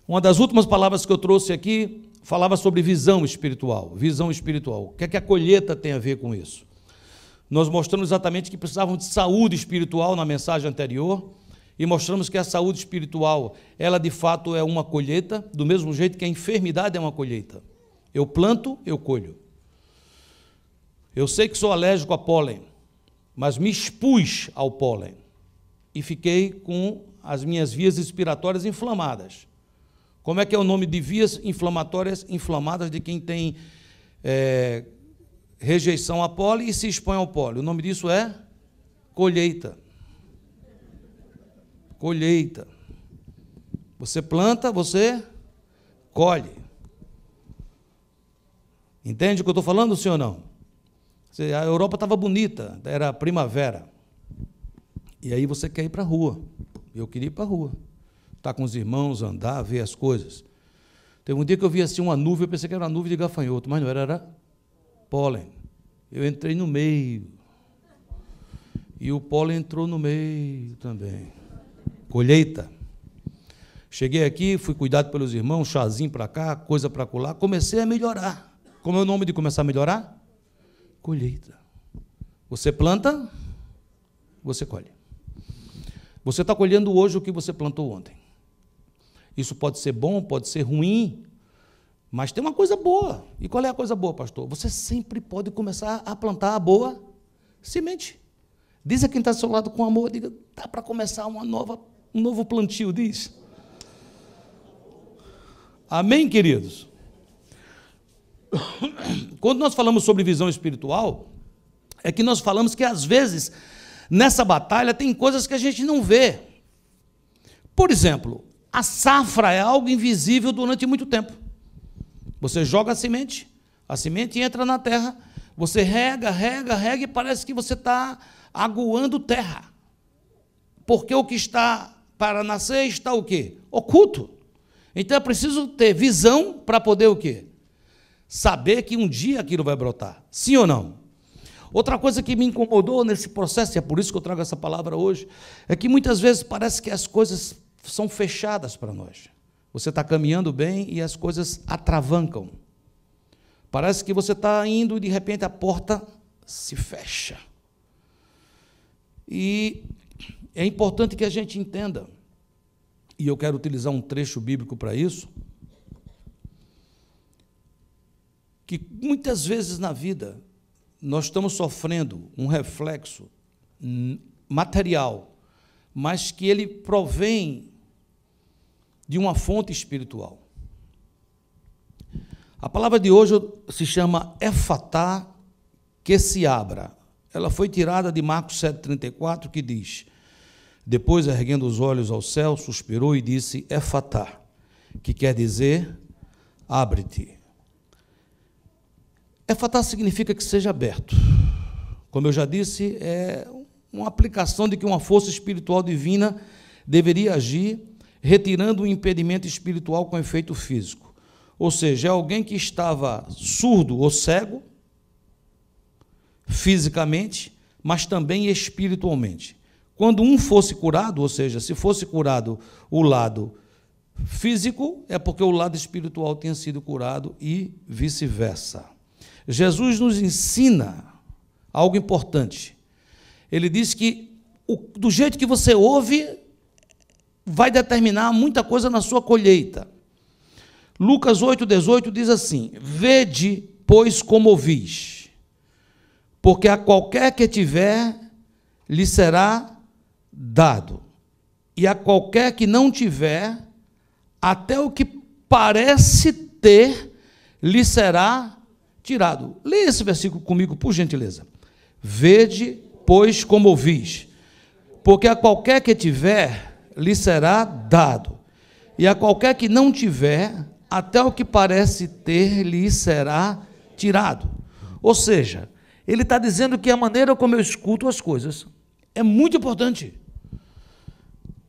Uma das últimas palavras que eu trouxe aqui falava sobre visão espiritual. Visão espiritual. O que é que a colheita tem a ver com isso? Nós mostramos exatamente que precisavam de saúde espiritual na mensagem anterior e mostramos que a saúde espiritual, ela de fato é uma colheita, do mesmo jeito que a enfermidade é uma colheita. Eu planto, eu colho. Eu sei que sou alérgico a pólen, mas me expus ao pólen e fiquei com as minhas vias respiratórias inflamadas. Como é que é o nome de vias inflamatórias inflamadas de quem tem rejeição a pólen e se expõe ao pólen? O nome disso é colheita. Colheita. Você planta, você colhe. Entende o que eu estou falando, sim ou não? A Europa estava bonita, era primavera. E aí você quer ir para a rua. Eu queria ir para a rua. Estar com os irmãos, andar, ver as coisas. Teve um dia que eu vi assim uma nuvem, eu pensei que era uma nuvem de gafanhoto, mas não era, era pólen. Eu entrei no meio. E o pólen entrou no meio também. Colheita. Cheguei aqui, fui cuidado pelos irmãos, chazinho para cá, coisa para colar, comecei a melhorar. Como é o nome de começar a melhorar? Colheita. Você planta, você colhe. Você está colhendo hoje o que você plantou ontem. Isso pode ser bom, pode ser ruim, mas tem uma coisa boa. E qual é a coisa boa, pastor? Você sempre pode começar a plantar a boa semente. Diz a quem está ao seu lado com amor, diga, dá para começar um novo plantio, diz. Amém, queridos? Quando nós falamos sobre visão espiritual, é que nós falamos que, às vezes, nessa batalha tem coisas que a gente não vê. Por exemplo, a safra é algo invisível durante muito tempo. Você joga a semente entra na terra, você rega e parece que você está aguando terra. Porque o que está para nascer está o quê? Oculto. Então é preciso ter visão para poder o quê? Saber que um dia aquilo vai brotar. Sim ou não? Outra coisa que me incomodou nesse processo, e é por isso que eu trago essa palavra hoje, é que muitas vezes parece que as coisas são fechadas para nós. Você está caminhando bem e as coisas atravancam. Parece que você está indo e, de repente, a porta se fecha. E é importante que a gente entenda, e eu quero utilizar um trecho bíblico para isso, que muitas vezes na vida nós estamos sofrendo um reflexo material, mas que ele provém de uma fonte espiritual. A palavra de hoje se chama Efatá, que se abra. Ela foi tirada de Marcos 7,34, que diz, depois, erguendo os olhos ao céu, suspirou e disse, Efatá, que quer dizer, abre-te. Efatá significa que seja aberto. Como eu já disse, é uma aplicação de que uma força espiritual divina deveria agir, retirando o impedimento espiritual com efeito físico. Ou seja, é alguém que estava surdo ou cego, fisicamente, mas também espiritualmente. Quando um fosse curado, ou seja, se fosse curado o lado físico, é porque o lado espiritual tinha sido curado e vice-versa. Jesus nos ensina algo importante. Ele diz que do jeito que você ouve, vai determinar muita coisa na sua colheita. Lucas 8,18 diz assim, vede, pois, como ouvis, porque a qualquer que tiver, lhe será dado, e a qualquer que não tiver, até o que parece ter, lhe será tirado. Leia esse versículo comigo, por gentileza. Vede, pois, como ouvis, porque a qualquer que tiver, lhe será dado, e a qualquer que não tiver, até o que parece ter, lhe será tirado. Ou seja, ele está dizendo que a maneira como eu escuto as coisas é muito importante.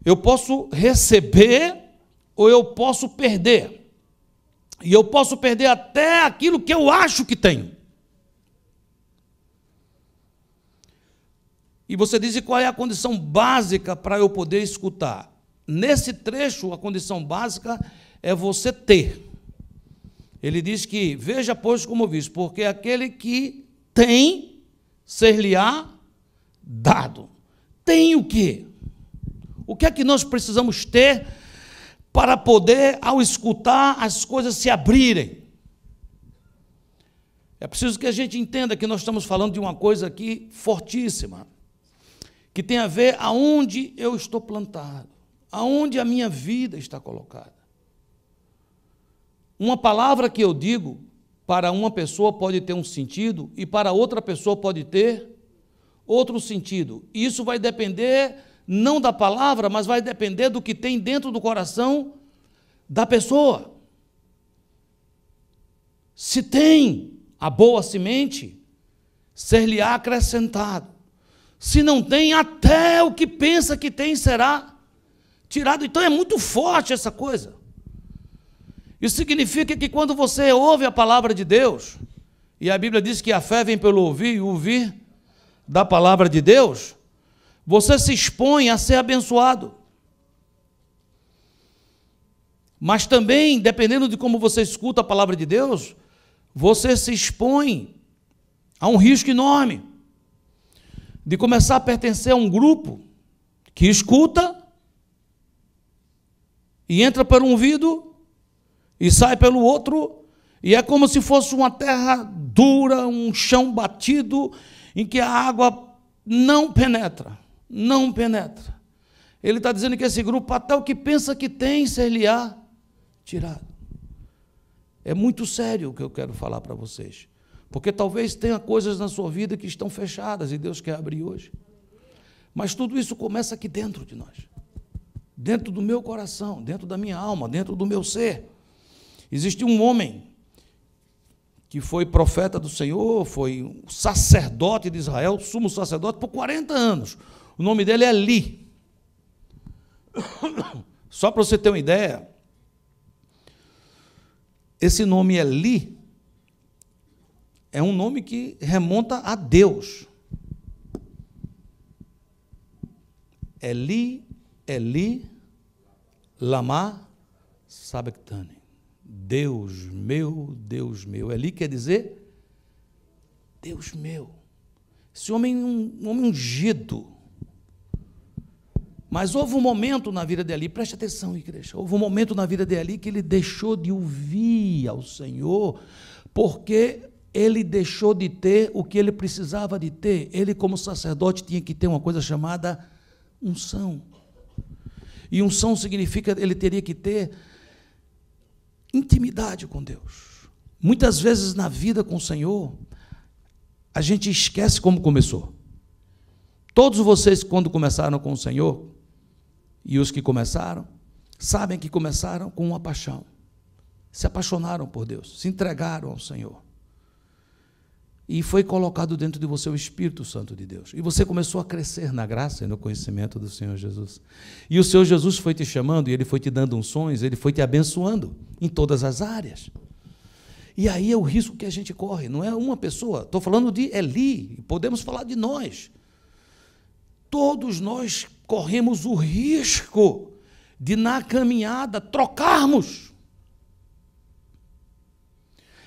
Eu posso receber ou eu posso perder. E eu posso perder até aquilo que eu acho que tenho. E você diz, qual é a condição básica para eu poder escutar? Nesse trecho, a condição básica é você ter. Ele diz que, veja, pois, como visto, porque aquele que tem, ser-lhe-á dado. Tem o quê? O que é que nós precisamos ter para poder, ao escutar, as coisas se abrirem? É preciso que a gente entenda que nós estamos falando de uma coisa aqui fortíssima, que tem a ver aonde eu estou plantado, aonde a minha vida está colocada. Uma palavra que eu digo para uma pessoa pode ter um sentido e para outra pessoa pode ter outro sentido. Isso vai depender não da palavra, mas vai depender do que tem dentro do coração da pessoa. Se tem a boa semente, ser-lhe-á acrescentado. Se não tem, até o que pensa que tem será tirado. Então é muito forte essa coisa. Isso significa que quando você ouve a palavra de Deus, e a Bíblia diz que a fé vem pelo ouvir e ouvir da palavra de Deus, você se expõe a ser abençoado. Mas também, dependendo de como você escuta a palavra de Deus, você se expõe a um risco enorme de começar a pertencer a um grupo que escuta e entra por um ouvido e sai pelo outro, e é como se fosse uma terra dura, um chão batido, em que a água não penetra, não penetra. Ele está dizendo que esse grupo, até o que pensa que tem, ser-lhe-á tirado. É muito sério o que eu quero falar para vocês, porque talvez tenha coisas na sua vida que estão fechadas, e Deus quer abrir hoje. Mas tudo isso começa aqui dentro de nós, dentro do meu coração, dentro da minha alma, dentro do meu ser. Existe um homem que foi profeta do Senhor, foi sacerdote de Israel, sumo sacerdote, por 40 anos. O nome dele é Eli. Só para você ter uma ideia, esse nome Eli é um nome que remonta a Deus. Eli, Eli, lama sabachthani. Deus meu, Deus meu. Eli quer dizer Deus meu. Esse homem é um homem ungido. Mas houve um momento na vida de Eli, preste atenção, igreja, houve um momento na vida de Eli que ele deixou de ouvir ao Senhor, porque ele deixou de ter o que ele precisava de ter. Ele, como sacerdote, tinha que ter uma coisa chamada unção. E unção significa, ele teria que ter intimidade com Deus. Muitas vezes na vida com o Senhor, a gente esquece como começou. Todos vocês, quando começaram com o Senhor, e os que começaram, sabem que começaram com uma paixão. Se apaixonaram por Deus, se entregaram ao Senhor. E foi colocado dentro de você o Espírito Santo de Deus. E você começou a crescer na graça e no conhecimento do Senhor Jesus. E o Senhor Jesus foi te chamando, e Ele foi te dando unções, Ele foi te abençoando em todas as áreas. E aí é o risco que a gente corre, não é uma pessoa. Estou falando de Eli, podemos falar de nós. Todos nós corremos o risco de, na caminhada, trocarmos.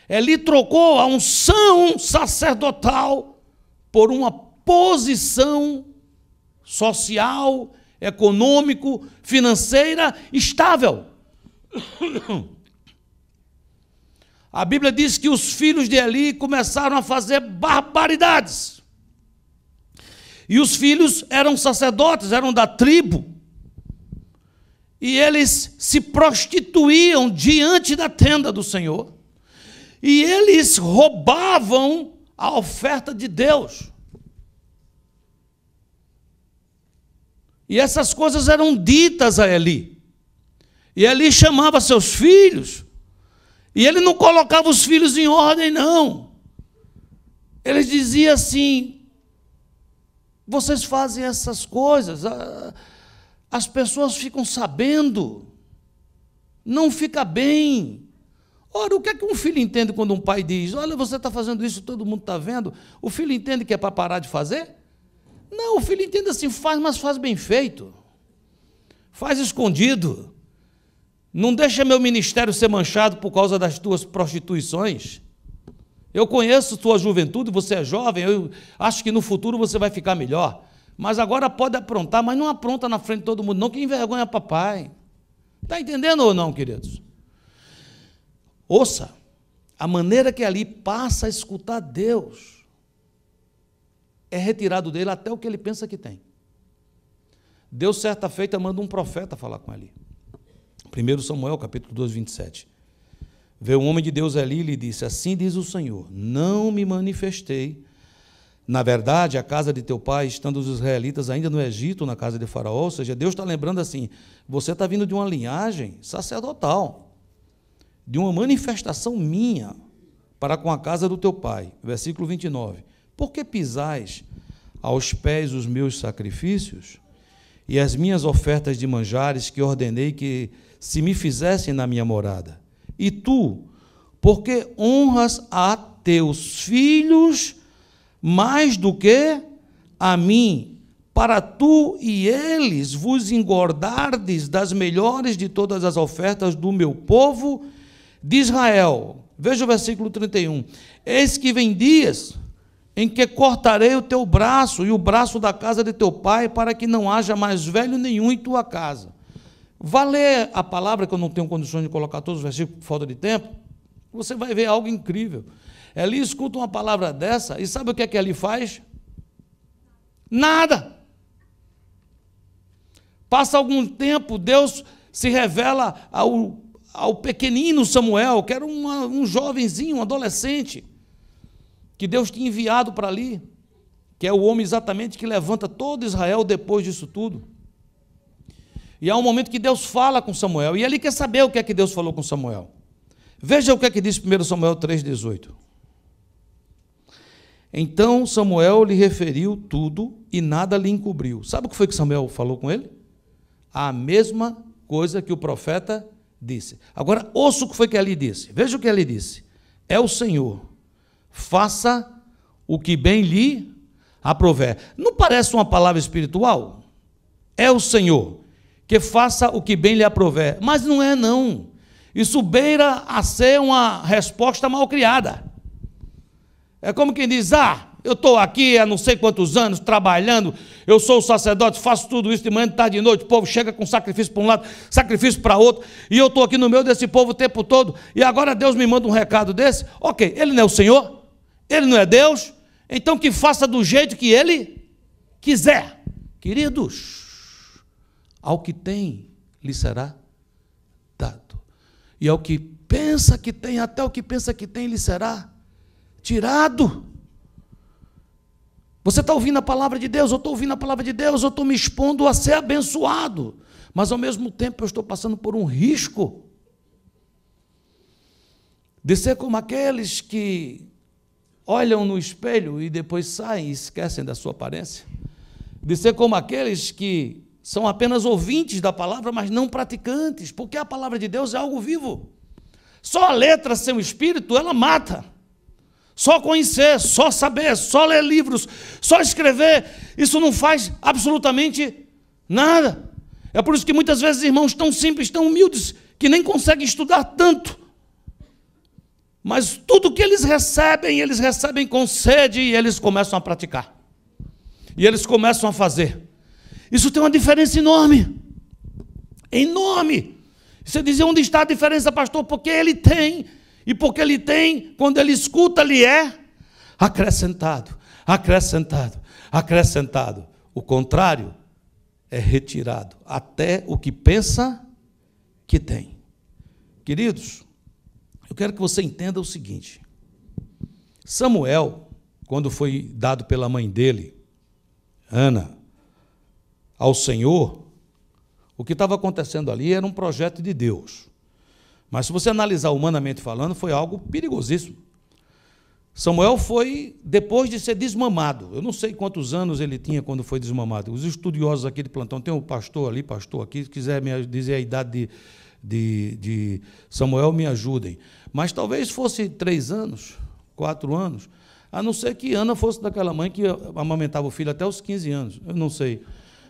Eli trocou a unção sacerdotal por uma posição social, econômico, financeira estável. A Bíblia diz que os filhos de Eli começaram a fazer barbaridades. E os filhos eram sacerdotes, eram da tribo. E eles se prostituíam diante da tenda do Senhor. E eles roubavam a oferta de Deus. E essas coisas eram ditas a Eli. E Eli chamava seus filhos. E ele não colocava os filhos em ordem, não. Ele dizia assim: vocês fazem essas coisas, as pessoas ficam sabendo, não fica bem. Ora, o que é que um filho entende quando um pai diz: olha, você está fazendo isso, todo mundo está vendo? O filho entende que é para parar de fazer? Não, o filho entende assim: faz, mas faz bem feito, faz escondido. Não deixa meu ministério ser manchado por causa das tuas prostituições. Eu conheço tua juventude, você é jovem, eu acho que no futuro você vai ficar melhor. Mas agora pode aprontar, mas não apronta na frente de todo mundo, não, que envergonha papai. Está entendendo ou não, queridos? Ouça, a maneira que ali passa a escutar Deus é retirado dele até o que ele pensa que tem. Deus, certa feita, manda um profeta falar com ele. 1 Samuel, capítulo 2, 27. Veio um homem de Deus ali e lhe disse: assim diz o Senhor, não me manifestei. Na verdade, a casa de teu pai, estando os israelitas ainda no Egito, na casa de Faraó, ou seja, Deus está lembrando assim, você está vindo de uma linhagem sacerdotal, de uma manifestação minha para com a casa do teu pai. Versículo 29. Por que pisais aos pés os meus sacrifícios e as minhas ofertas de manjares que ordenei que se me fizessem na minha morada? E tu, porque honras a teus filhos mais do que a mim, para tu e eles vos engordardes das melhores de todas as ofertas do meu povo de Israel. Veja o versículo 31. Eis que vem dias em que cortarei o teu braço e o braço da casa de teu pai, para que não haja mais velho nenhum em tua casa. Vá ler a palavra, que eu não tenho condições de colocar todos os versículos por falta de tempo, você vai ver algo incrível. Eli escuta uma palavra dessa, e sabe o que é que Eli faz? Nada. Passa algum tempo, Deus se revela ao pequenino Samuel, que era um jovenzinho, um adolescente, que Deus tinha enviado para ali, que é o homem exatamente que levanta todo Israel depois disso tudo. E há um momento que Deus fala com Samuel, e ele quer saber o que é que Deus falou com Samuel. Veja o que é que diz 1 Samuel 3,18. Então Samuel lhe referiu tudo e nada lhe encobriu. Sabe o que foi que Samuel falou com ele? A mesma coisa que o profeta disse. Agora, ouça o que foi que ele disse. Veja o que ele disse. É o Senhor, faça o que bem lhe aprouver. Não parece uma palavra espiritual? É o Senhor, que faça o que bem lhe aprouver. Mas não é, não. Isso beira a ser uma resposta mal criada. É como quem diz: eu estou aqui há não sei quantos anos trabalhando, eu sou o sacerdote, faço tudo isso de manhã, de tarde e de noite, o povo chega com sacrifício para um lado, sacrifício para outro, e eu estou aqui no meio desse povo o tempo todo, e agora Deus me manda um recado desse. Ok, ele não é o Senhor, ele não é Deus, então que faça do jeito que ele quiser. Queridos, ao que tem lhe será dado, e ao que pensa que tem, até o que pensa que tem lhe será tirado. Você está ouvindo a palavra de Deus, eu estou ouvindo a palavra de Deus, eu estou me expondo a ser abençoado, mas ao mesmo tempo eu estou passando por um risco de ser como aqueles que olham no espelho e depois saem e esquecem da sua aparência, de ser como aqueles que são apenas ouvintes da palavra, mas não praticantes, porque a palavra de Deus é algo vivo. Só a letra sem o espírito, ela mata. Só conhecer, só saber, só ler livros, só escrever, isso não faz absolutamente nada. É por isso que muitas vezes irmãos tão simples, tão humildes, que nem conseguem estudar tanto. Mas tudo que eles recebem com sede e eles começam a praticar. E eles começam a fazer. Isso tem uma diferença enorme. Enorme. Você diz: onde está a diferença, pastor? Porque ele tem. E porque ele tem, quando ele escuta, lhe é acrescentado, acrescentado, acrescentado. O contrário é retirado, até o que pensa que tem. Queridos, eu quero que você entenda o seguinte: Samuel, quando foi dado pela mãe dele, Ana, ao Senhor, o que estava acontecendo ali era um projeto de Deus. Mas se você analisar humanamente falando, foi algo perigosíssimo. Samuel foi depois de ser desmamado. Eu não sei quantos anos ele tinha quando foi desmamado. Os estudiosos aqui de plantão, tem um pastor ali, pastor aqui, se quiser me dizer a idade de Samuel, me ajudem. Mas talvez fosse 3 anos, 4 anos, a não ser que Ana fosse daquela mãe que amamentava o filho até os 15 anos. Eu não sei,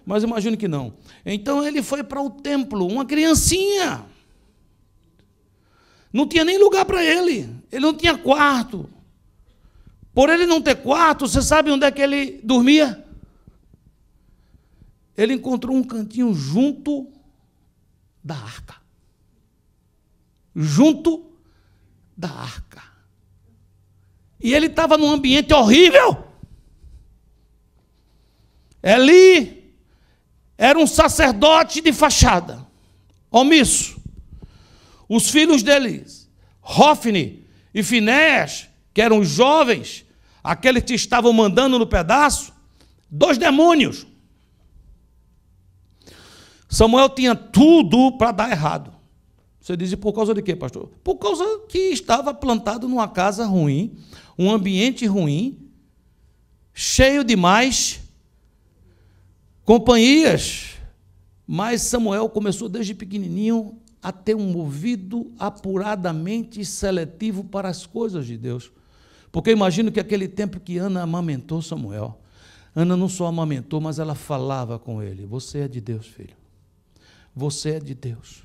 mas imagino que não. Então ele foi para o templo, uma criancinha. Não tinha nem lugar para ele. Ele não tinha quarto. Por ele não ter quarto, você sabe onde é que ele dormia? Ele encontrou um cantinho junto da arca. Junto da arca. E ele estava num ambiente horrível. Eli era um sacerdote de fachada, omisso. Os filhos deles, Hofni e Finéias, que eram jovens, aqueles que estavam mandando no pedaço, 2 demônios. Samuel tinha tudo para dar errado. Você diz, e por causa de quê, pastor? Por causa que estava plantado numa casa ruim, um ambiente ruim, cheio de mais companhias. Mas Samuel começou desde pequenininho a ter um ouvido apuradamente seletivo para as coisas de Deus. Porque eu imagino que aquele tempo que Ana amamentou Samuel, Ana não só amamentou, mas ela falava com ele, você é de Deus, filho. Você é de Deus.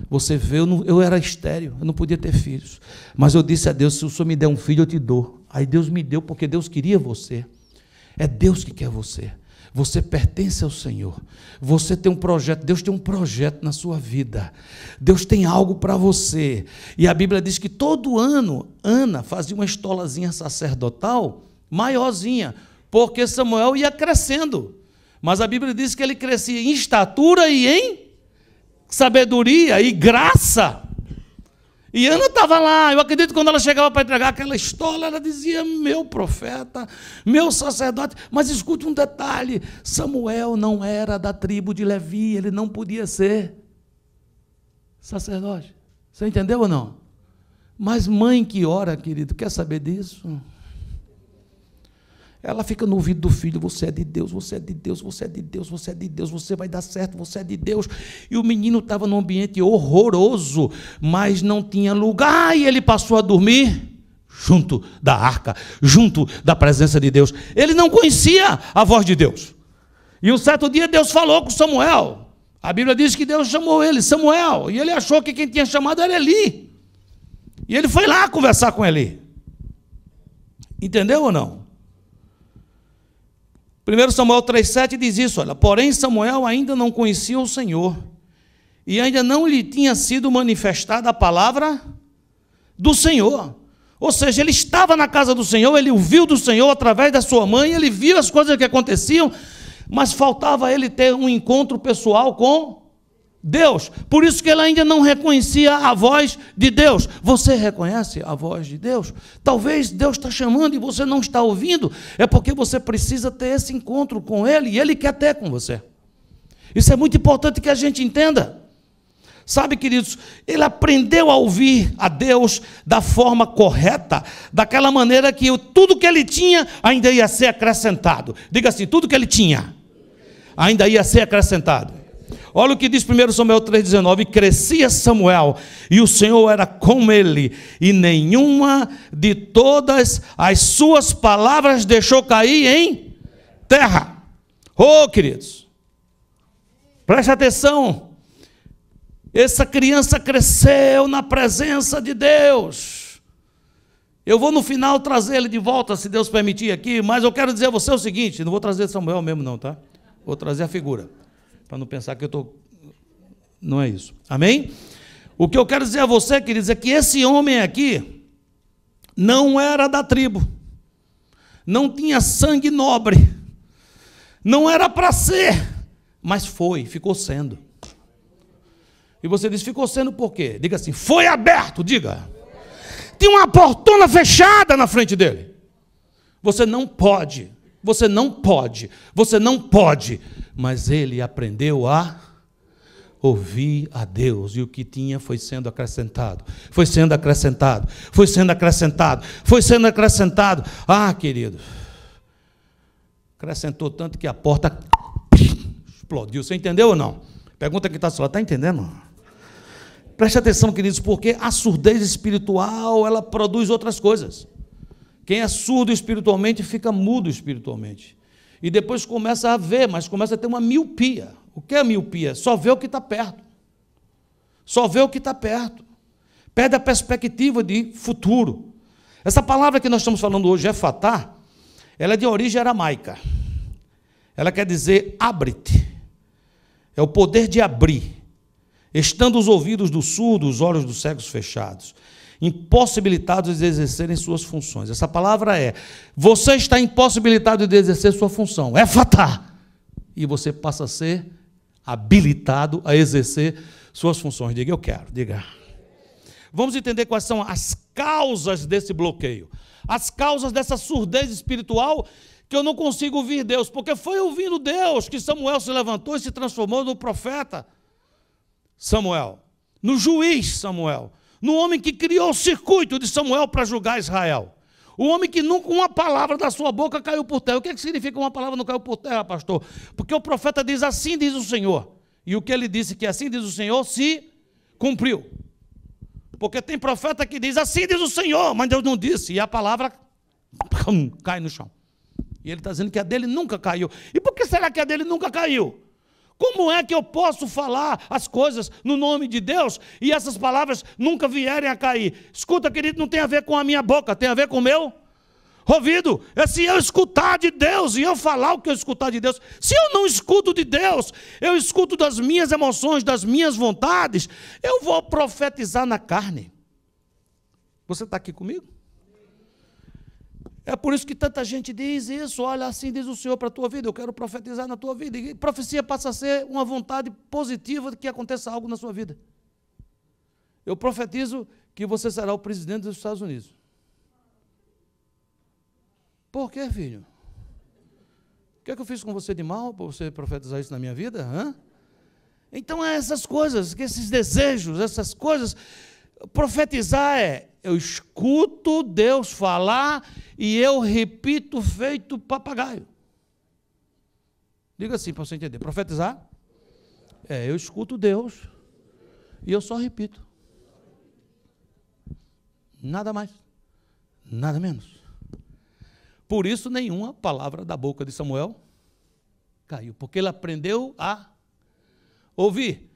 Você vê, eu era estéril, eu não podia ter filhos. Mas eu disse a Deus, se o Senhor me der um filho, eu te dou. Aí Deus me deu, porque Deus queria você. É Deus que quer você. Você pertence ao Senhor. Você tem um projeto, Deus tem um projeto na sua vida. Deus tem algo para você. E a Bíblia diz que todo ano, Ana fazia uma estolazinha sacerdotal maiorzinha, porque Samuel ia crescendo. Mas a Bíblia diz que ele crescia em estatura e em sabedoria e graça. E Ana estava lá, eu acredito que quando ela chegava para entregar aquela estola, ela dizia, meu profeta, meu sacerdote, mas escute um detalhe, Samuel não era da tribo de Levi, ele não podia ser sacerdote. Você entendeu ou não? Mas mãe que ora, querido, quer saber disso? Ela fica no ouvido do filho, você é de Deus, você é de Deus, você é de Deus, você é de Deus, você vai dar certo, você é de Deus. E o menino estava num ambiente horroroso, mas não tinha lugar, e ele passou a dormir junto da arca, junto da presença de Deus. Ele não conhecia a voz de Deus. E um certo dia Deus falou com Samuel. A Bíblia diz que Deus chamou ele, Samuel, e ele achou que quem tinha chamado era Eli. E ele foi lá conversar com Eli. Entendeu ou não? 1 Samuel 3,7 diz isso, olha, porém Samuel ainda não conhecia o Senhor, e ainda não lhe tinha sido manifestada a palavra do Senhor. Ou seja, ele estava na casa do Senhor, ele ouviu do Senhor através da sua mãe, ele viu as coisas que aconteciam, mas faltava ele ter um encontro pessoal com Deus. Por isso que ele ainda não reconhecia a voz de Deus. Você reconhece a voz de Deus? Talvez Deus está chamando e você não está ouvindo. É porque você precisa ter esse encontro com Ele e Ele quer ter com você. Isso é muito importante que a gente entenda. Sabe, queridos, ele aprendeu a ouvir a Deus da forma correta, daquela maneira que tudo que ele tinha ainda ia ser acrescentado. Diga assim, tudo que ele tinha ainda ia ser acrescentado. Olha o que diz 1 Samuel 3,19, crescia Samuel, e o Senhor era com ele, e nenhuma de todas as suas palavras deixou cair em terra. Oh, queridos, preste atenção, essa criança cresceu na presença de Deus. Eu vou no final trazer ele de volta, se Deus permitir aqui, mas eu quero dizer a você o seguinte, não vou trazer Samuel mesmo não, tá? Vou trazer a figura. Para não pensar que eu estou... Não é isso. Amém? O que eu quero dizer a você, queridos, é que esse homem aqui não era da tribo. Não tinha sangue nobre. Não era para ser. Mas foi, ficou sendo. E você diz, ficou sendo por quê? Diga assim, foi aberto, diga. Tinha uma portona fechada na frente dele. Você não pode. Você não pode, você não pode, mas ele aprendeu a ouvir a Deus, e o que tinha foi sendo acrescentado, foi sendo acrescentado, foi sendo acrescentado, foi sendo acrescentado. Ah, querido, acrescentou tanto que a porta explodiu. Você entendeu ou não? Pergunta quem está do lado, está entendendo? Preste atenção, queridos, porque a surdez espiritual, ela produz outras coisas. Quem é surdo espiritualmente fica mudo espiritualmente. E depois começa a ver, mas começa a ter uma miopia. O que é miopia? Só vê o que está perto. Só vê o que está perto. perde a perspectiva de futuro. Essa palavra que nós estamos falando hoje, efatá, ela é de origem aramaica. Ela quer dizer abre-te. É o poder de abrir, estando os ouvidos do surdo, os olhos dos cegos fechados, impossibilitados de exercerem suas funções. Essa palavra é, você está impossibilitado de exercer sua função, efatá, e você passa a ser habilitado a exercer suas funções. Diga, eu quero, diga. Vamos entender quais são as causas desse bloqueio, as causas dessa surdez espiritual, que eu não consigo ouvir Deus, porque foi ouvindo Deus que Samuel se levantou e se transformou no profeta Samuel, no juiz Samuel, no homem que criou o circuito de Samuel para julgar Israel. O homem que nunca uma palavra da sua boca caiu por terra. O que significa uma palavra não caiu por terra, pastor? Porque o profeta diz, assim diz o Senhor. E o que ele disse que assim diz o Senhor, se cumpriu. Porque tem profeta que diz, assim diz o Senhor, mas Deus não disse. E a palavra cai no chão. E ele está dizendo que a dele nunca caiu. E por que será que a dele nunca caiu? Como é que eu posso falar as coisas no nome de Deus e essas palavras nunca vierem a cair? Escuta, querido, não tem a ver com a minha boca, tem a ver com o meu ouvido. É se eu escutar de Deus e eu falar o que eu escutar de Deus. Se eu não escuto de Deus, eu escuto das minhas emoções, das minhas vontades, eu vou profetizar na carne. Você está aqui comigo? É por isso que tanta gente diz isso, olha, assim diz o Senhor para a tua vida, eu quero profetizar na tua vida. E profecia passa a ser uma vontade positiva de que aconteça algo na sua vida. Eu profetizo que você será o presidente dos Estados Unidos. Por quê, filho? O que é que eu fiz com você de mal para você profetizar isso na minha vida? Hã? Então é essas coisas, esses desejos, essas coisas. Profetizar é, eu escuto Deus falar e eu repito feito papagaio. Diga assim para você entender. Profetizar é, eu escuto Deus e eu só repito. Nada mais, nada menos. Por isso nenhuma palavra da boca de Samuel caiu, porque ele aprendeu a ouvir.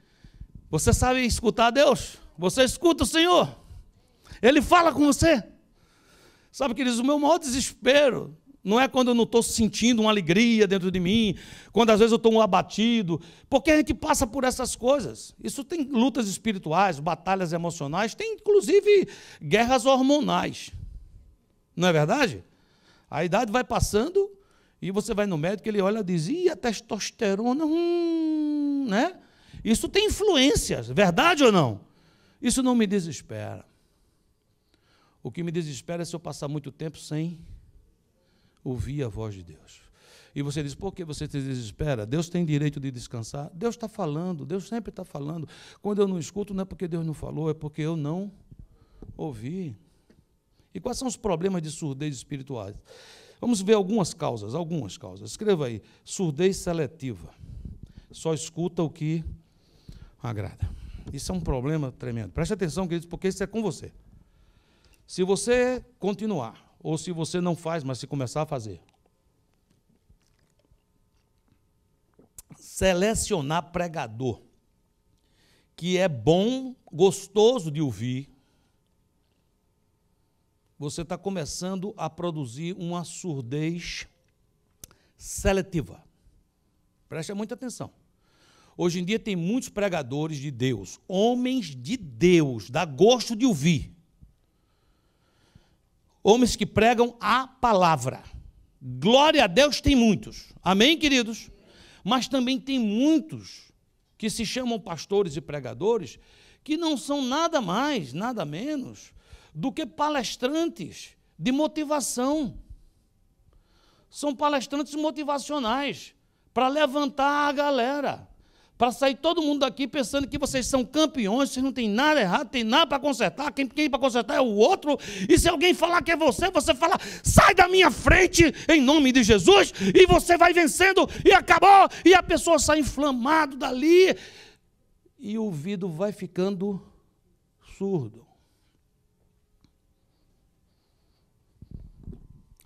Você sabe escutar Deus? Você escuta o Senhor? Ele fala com você? Sabe, queridos, o meu maior desespero não é quando eu não estou sentindo uma alegria dentro de mim, quando às vezes eu estou abatido, porque a gente passa por essas coisas. Isso tem lutas espirituais, batalhas emocionais, tem inclusive guerras hormonais. Não é verdade? A idade vai passando e você vai no médico, ele olha e diz, e a testosterona, né? Isso tem influências, verdade ou não? Isso não me desespera. O que me desespera é se eu passar muito tempo sem ouvir a voz de Deus. E você diz, por que você se desespera? Deus tem direito de descansar? Deus está falando, Deus sempre está falando. Quando eu não escuto, não é porque Deus não falou, é porque eu não ouvi. E quais são os problemas de surdez espirituais? Vamos ver algumas causas. Escreva aí, surdez seletiva. Só escuta o que agrada. Isso é um problema tremendo. Preste atenção, queridos, porque isso é com você. Se você continuar, ou se você não faz, mas se começar a fazer, selecionar pregador que é bom, gostoso de ouvir, você está começando a produzir uma surdez seletiva. Preste muita atenção. Hoje em dia tem muitos pregadores de Deus, homens de Deus, dá gosto de ouvir. Homens que pregam a palavra. Glória a Deus, tem muitos. Amém, queridos? Mas também tem muitos que se chamam pastores e pregadores que não são nada mais, nada menos do que palestrantes de motivação. São palestrantes motivacionais para levantar a galera, para sair todo mundo daqui pensando que vocês são campeões, vocês não tem nada errado, tem nada para consertar, quem para consertar é o outro, e se alguém falar que é você, você fala, sai da minha frente, em nome de Jesus, e você vai vencendo, e acabou, e a pessoa sai inflamado dali, e o ouvido vai ficando surdo.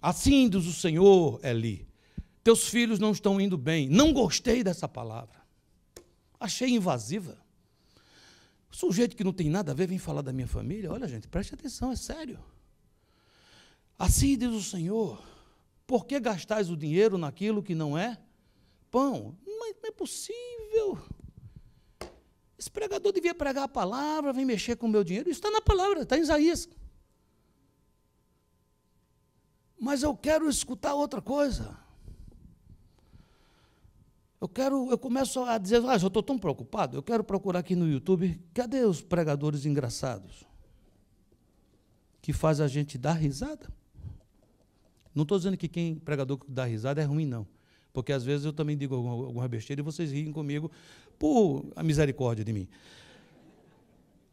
Assim diz o Senhor, Eli, teus filhos não estão indo bem, não gostei dessa palavra. Achei invasiva. O sujeito que não tem nada a ver vem falar da minha família. Olha, gente, preste atenção, é sério. Assim diz o Senhor, por que gastais o dinheiro naquilo que não é pão? Mas não é possível. Esse pregador devia pregar a palavra, vem mexer com o meu dinheiro. Isso está na palavra, está em Isaías. Mas eu quero escutar outra coisa. Eu começo a dizer, já estou tão preocupado, eu quero procurar aqui no YouTube, cadê os pregadores engraçados? Que faz a gente dar risada? Não estou dizendo que quem pregador que dá risada é ruim, não. Porque às vezes eu também digo alguma besteira e vocês riem comigo por a misericórdia de mim.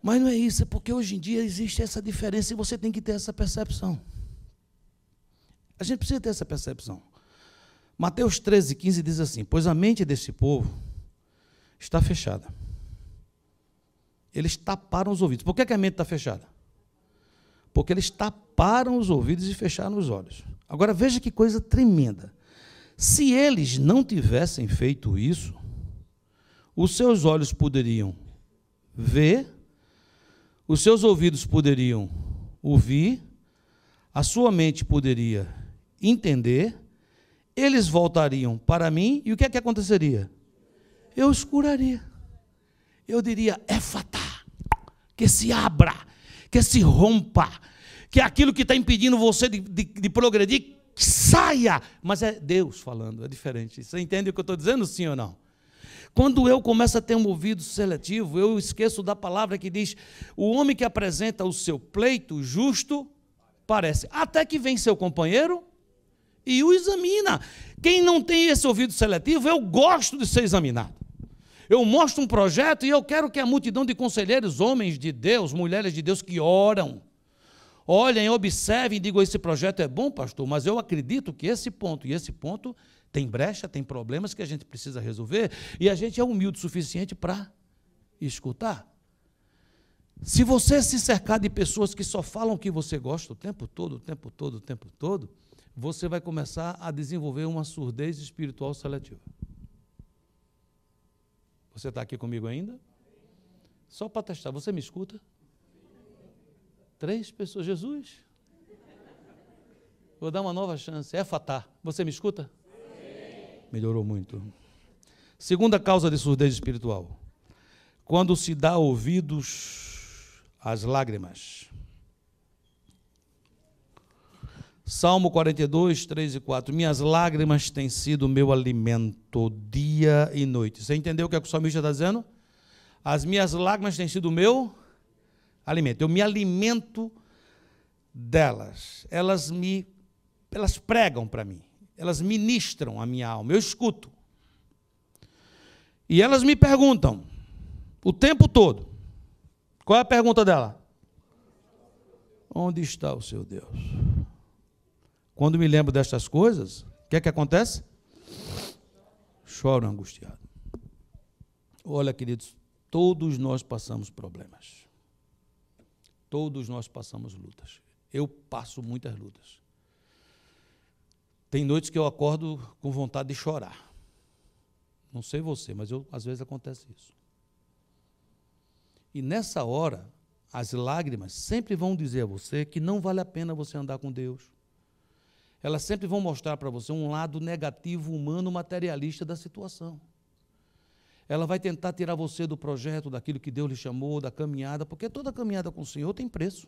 Mas não é isso, é porque hoje em dia existe essa diferença e você tem que ter essa percepção. A gente precisa ter essa percepção. Mateus 13:15 diz assim, pois a mente desse povo está fechada. Eles taparam os ouvidos. Por que a mente está fechada? Porque eles taparam os ouvidos e fecharam os olhos. Agora veja que coisa tremenda. Se eles não tivessem feito isso, os seus olhos poderiam ver, os seus ouvidos poderiam ouvir, a sua mente poderia entender, eles voltariam para mim, e o que é que aconteceria? Eu os curaria. Eu diria, éfatá, que se abra, que se rompa, que aquilo que está impedindo você de progredir, saia. Mas é Deus falando, é diferente. Você entende o que eu estou dizendo, sim ou não? Quando eu começo a ter um ouvido seletivo, eu esqueço da palavra que diz, o homem que apresenta o seu pleito justo, parece, até que vem seu companheiro e o examina. Quem não tem esse ouvido seletivo, eu gosto de ser examinado. Eu mostro um projeto e eu quero que a multidão de conselheiros, homens de Deus, mulheres de Deus que oram, olhem, observem e digam, esse projeto é bom, pastor, mas eu acredito que esse ponto e esse ponto tem brecha, tem problemas que a gente precisa resolver, e a gente é humilde o suficiente para escutar. Se você se cercar de pessoas que só falam que você gosta o tempo todo, você vai começar a desenvolver uma surdez espiritual seletiva. Você está aqui comigo ainda? Só para testar, você me escuta? 3 pessoas, Jesus? Vou dar uma nova chance, éfatá, você me escuta? Sim. Melhorou muito. Segunda causa de surdez espiritual, quando se dá ouvidos às lágrimas. Salmo 42, 3 e 4. Minhas lágrimas têm sido meu alimento dia e noite. Você entendeu o que o salmista está dizendo? As minhas lágrimas têm sido o meu alimento. Eu me alimento delas. Elas pregam para mim. Elas ministram a minha alma. Eu escuto. E elas me perguntam o tempo todo. Qual é a pergunta dela? Onde está o seu Deus? Quando me lembro destas coisas, o que é que acontece? Choro angustiado. Olha, queridos, todos nós passamos problemas. Todos nós passamos lutas. Eu passo muitas lutas. Tem noites que eu acordo com vontade de chorar. Não sei você, mas às vezes acontece isso. E nessa hora, as lágrimas sempre vão dizer a você que não vale a pena você andar com Deus. Elas sempre vão mostrar para você um lado negativo, humano, materialista da situação. Ela vai tentar tirar você do projeto, daquilo que Deus lhe chamou, da caminhada, porque toda caminhada com o Senhor tem preço.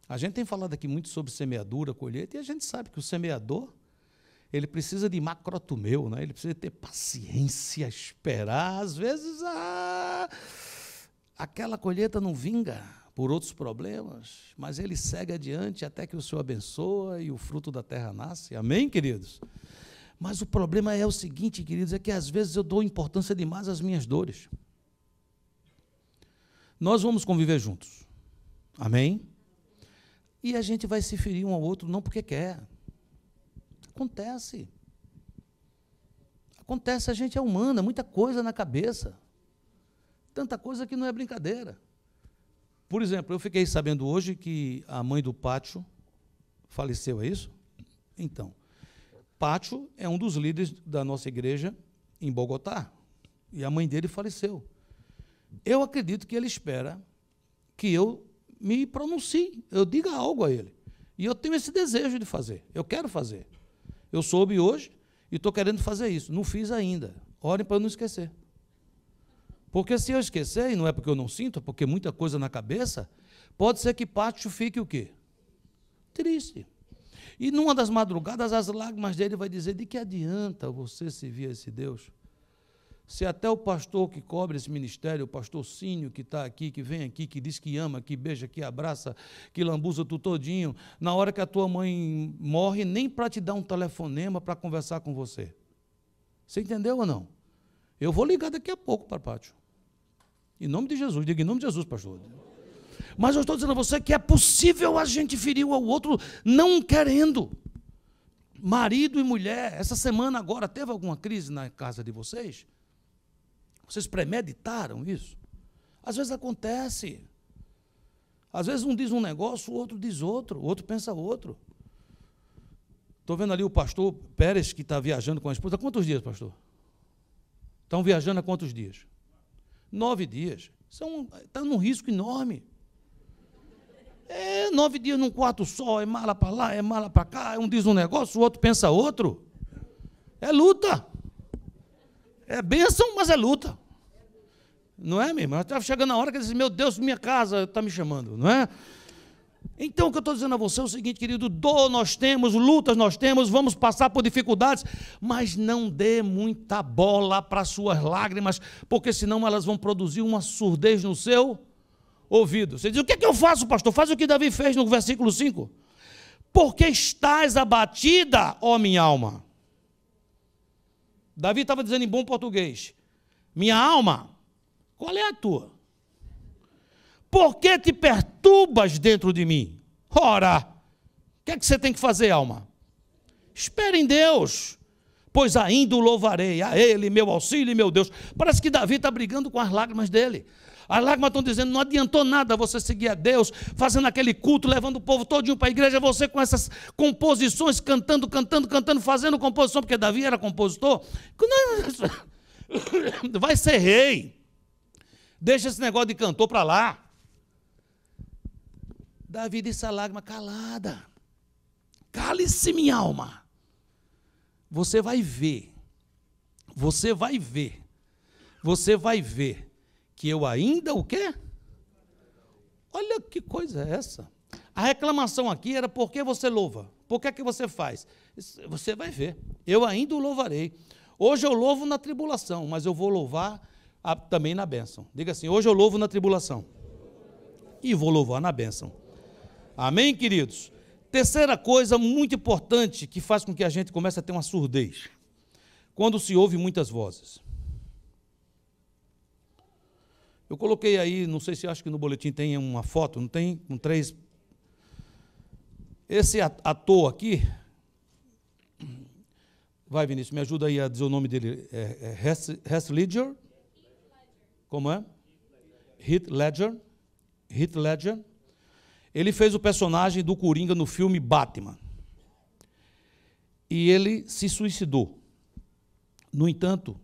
A gente tem falado aqui muito sobre semeadura, colheita, e a gente sabe que o semeador, ele precisa de macrotumeu, né? Ele precisa ter paciência, esperar. Às vezes, aquela colheita não vinga por outros problemas, mas ele segue adiante até que o Senhor abençoa e o fruto da terra nasce. Amém, queridos? Mas o problema é o seguinte, queridos, é que às vezes eu dou importância demais às minhas dores. Nós vamos conviver juntos. Amém? E a gente vai se ferir um ao outro não porque quer. Acontece. Acontece, a gente é humana, muita coisa na cabeça. Tanta coisa que não é brincadeira. Por exemplo, eu fiquei sabendo hoje que a mãe do Pátio faleceu, é isso? Então, Pátio é um dos líderes da nossa igreja em Bogotá, e a mãe dele faleceu. Eu acredito que ele espera que eu me pronuncie, eu diga algo a ele. E eu tenho esse desejo de fazer, eu quero fazer. Eu soube hoje e estou querendo fazer isso, não fiz ainda. Orem para eu não esquecer. Porque se eu esquecer, e não é porque eu não sinto, é porque muita coisa na cabeça, pode ser que Pátio fique o quê? Triste. E numa das madrugadas, as lágrimas dele vai dizer, de que adianta você servir a esse Deus? Se até o pastor que cobre esse ministério, o pastor Cínio, que está aqui, que vem aqui, que diz que ama, que beija, que abraça, que lambuza tu todinho, na hora que a tua mãe morre, nem para te dar um telefonema para conversar com você. Você entendeu ou não? Eu vou ligar daqui a pouco para o Pátio. Em nome de Jesus, diga em nome de Jesus, pastor. Mas eu estou dizendo a você que é possível a gente ferir o outro não querendo. Marido e mulher, essa semana agora, teve alguma crise na casa de vocês? Vocês premeditaram isso? Às vezes acontece. Às vezes um diz um negócio, o outro diz outro, o outro pensa outro. Estou vendo ali o pastor Pérez, que está viajando com a esposa. Há quantos dias, pastor? Estão viajando há quantos dias? 9 dias. Está num risco enorme. 9 dias num quarto só, é mala para lá, é mala para cá, um diz um negócio, o outro pensa outro. É luta. É bênção, mas é luta. Não é, meu irmão? Estava chegando a hora que ele diz, meu Deus, minha casa está me chamando, não é? Então, o que eu estou dizendo a você é o seguinte, querido, dor nós temos, lutas nós temos, vamos passar por dificuldades, mas não dê muita bola para as suas lágrimas, porque senão elas vão produzir uma surdez no seu ouvido. Você diz, o que é que eu faço, pastor? Faz o que Davi fez no versículo 5. Porque estás abatida, ó minha alma. Davi estava dizendo em bom português, minha alma, qual é a tua? Por que te perturbas dentro de mim? Ora, o que é que você tem que fazer, alma? Espere em Deus, pois ainda o louvarei, a Ele, meu auxílio e meu Deus. Parece que Davi está brigando com as lágrimas dele. As lágrimas estão dizendo, não adiantou nada você seguir a Deus, fazendo aquele culto, levando o povo todinho para a igreja, você com essas composições, cantando, fazendo composição, porque Davi era compositor. Vai ser rei. Deixa esse negócio de cantor para lá. Davi disse a lágrima, calada. Cale-se, minha alma. Você vai ver que eu ainda o quê? Olha que coisa é essa. A reclamação aqui era por que você louva? Por que é que você faz? Você vai ver. Eu ainda o louvarei. Hoje eu louvo na tribulação, mas eu vou louvar também na bênção. Diga assim, hoje eu louvo na tribulação e vou louvar na bênção. Amém, queridos? Terceira coisa muito importante que faz com que a gente comece a ter uma surdez. Quando se ouve muitas vozes. Eu coloquei aí, não sei se acho que no boletim tem uma foto, não tem? Com 3. Esse ator aqui, vai Vinícius, me ajuda aí a dizer o nome dele, Heath Ledger? Como é? Heath Ledger. Ele fez o personagem do Coringa no filme Batman. E ele se suicidou. No entanto,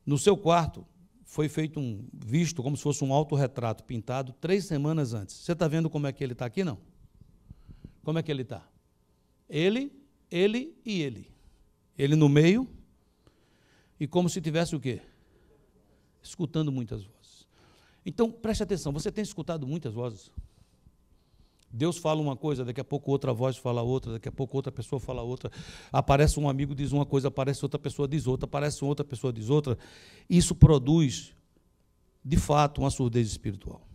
no seu quarto, foi feito visto como se fosse um autorretrato pintado 3 semanas antes. Você está vendo como é que ele está aqui, não? Como é que ele está? Ele e ele. Ele no meio e como se tivesse o quê? Escutando muitas vozes. Então, preste atenção, você tem escutado muitas vozes? Deus fala uma coisa, daqui a pouco outra voz fala outra, daqui a pouco outra pessoa fala outra, aparece um amigo, diz uma coisa, aparece outra pessoa, diz outra, aparece outra pessoa, diz outra. Isso produz, de fato, uma surdez espiritual.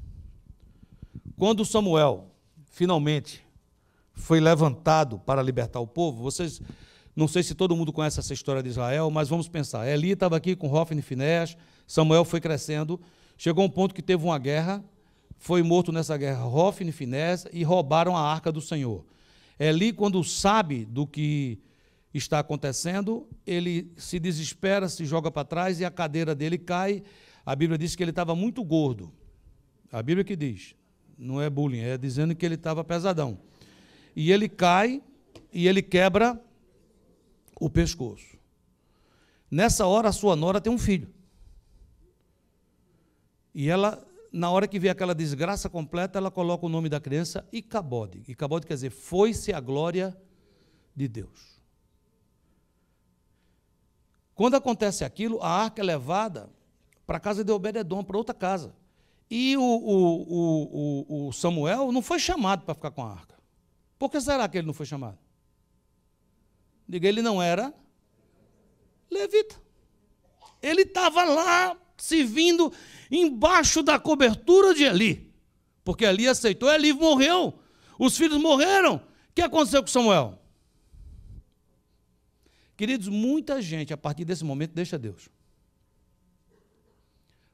Quando Samuel, finalmente, foi levantado para libertar o povo, vocês, não sei se todo mundo conhece essa história de Israel, mas vamos pensar, Eli estava aqui com Hofni e Finéias, Samuel foi crescendo, chegou um ponto que teve uma guerra, foi morto nessa guerra Hofni e Finéias e roubaram a arca do Senhor. Eli, quando sabe do que está acontecendo, ele se desespera, se joga para trás e a cadeira dele cai. A Bíblia diz que ele estava muito gordo. A Bíblia que diz, não é bullying, é dizendo que ele estava pesadão. E ele cai e ele quebra o pescoço. Nessa hora, a sua nora tem um filho. E ela, na hora que vê aquela desgraça completa, ela coloca o nome da criança Icabode. Icabode quer dizer, foi-se a glória de Deus. Quando acontece aquilo, a arca é levada para a casa de Obed-edom, para outra casa. E o Samuel não foi chamado para ficar com a arca. Por que será que ele não foi chamado? Diga, ele não era levita. Ele estava lá servindo embaixo da cobertura de Eli, porque Eli aceitou, Eli morreu, os filhos morreram. O que aconteceu com Samuel? Queridos, muita gente, a partir desse momento, deixa Deus.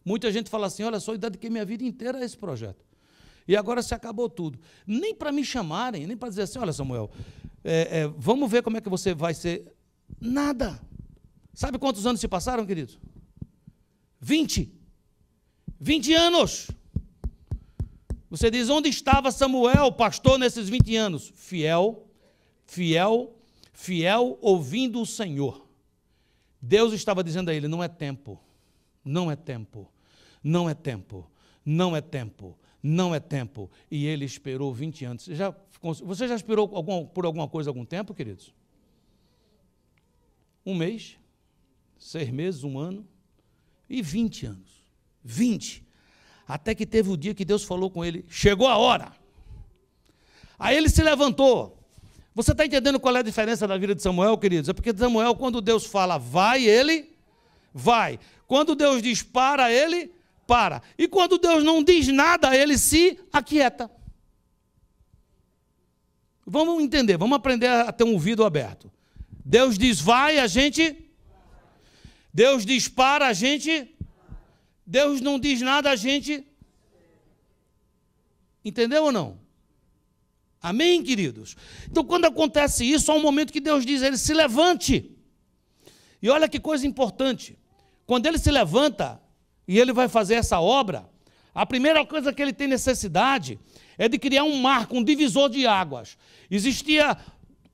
Muita gente fala assim, olha só, eu dediquei minha vida inteira a esse projeto. E agora se acabou tudo. Nem para me chamarem, nem para dizer assim, olha Samuel, vamos ver como é que você vai ser. Nada. Sabe quantos anos se passaram, queridos? 20. 20 anos. Você diz, onde estava Samuel, pastor, nesses 20 anos? Fiel, ouvindo o Senhor. Deus estava dizendo a ele, não é tempo, não é tempo, não é tempo, não é tempo, não é tempo. E ele esperou 20 anos. Você já esperou por alguma coisa algum tempo, queridos? Um mês, 6 meses, 1 ano e 20 anos. 20. Até que teve o dia que Deus falou com ele, chegou a hora. Aí ele se levantou. Você está entendendo qual é a diferença da vida de Samuel, queridos? É porque Samuel, quando Deus fala vai, ele vai. Quando Deus diz para, ele para. E quando Deus não diz nada, ele se aquieta. Vamos entender, vamos aprender a ter um ouvido aberto. Deus diz vai, a gente. Deus diz para, a gente. Deus não diz nada, a gente. Entendeu ou não? Amém, queridos? Então, quando acontece isso, há um momento que Deus diz a ele, se levante. E olha que coisa importante. Quando ele se levanta e ele vai fazer essa obra, a primeira coisa que ele tem necessidade é de criar um marco, um divisor de águas. Existia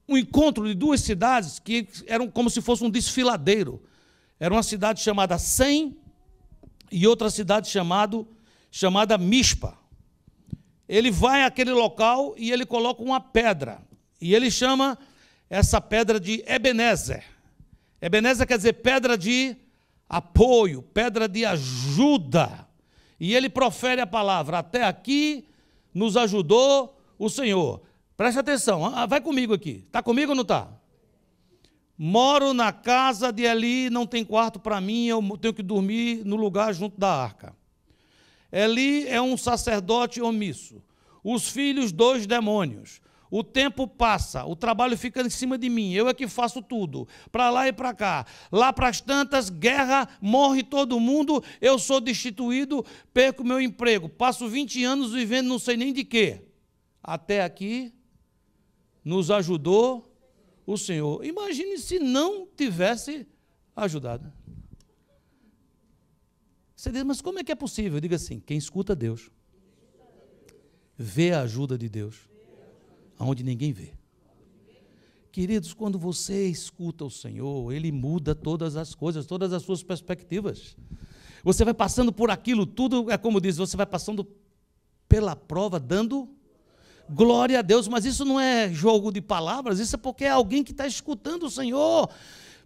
um encontro de 2 cidades que eram como se fosse um desfiladeiro. Era uma cidade chamada Sem e outra cidade chamada Mispa. Ele vai àquele local e ele coloca uma pedra. E ele chama essa pedra de Ebenezer. Ebenezer quer dizer pedra de apoio, pedra de ajuda. E ele profere a palavra, até aqui nos ajudou o Senhor. Preste atenção, vai comigo aqui. Está comigo ou não está? Moro na casa de Eli, não tem quarto para mim, eu tenho que dormir no lugar junto da arca. Eli é um sacerdote omisso. Os filhos, 2 demônios. O tempo passa, o trabalho fica em cima de mim, eu é que faço tudo, para lá e para cá. Lá para as tantas, guerra, morre todo mundo, eu sou destituído, perco meu emprego. Passo 20 anos vivendo não sei nem de quê. Até aqui, nos ajudou o Senhor. Imagine se não tivesse ajudado. Você diz, mas como é que é possível? Diga assim, quem escuta Deus, vê a ajuda de Deus, aonde ninguém vê. Queridos, quando você escuta o Senhor, Ele muda todas as coisas, todas as suas perspectivas. Você vai passando por aquilo tudo, é como diz, você vai passando pela prova, dando glória a Deus, mas isso não é jogo de palavras, isso é porque é alguém que está escutando o Senhor.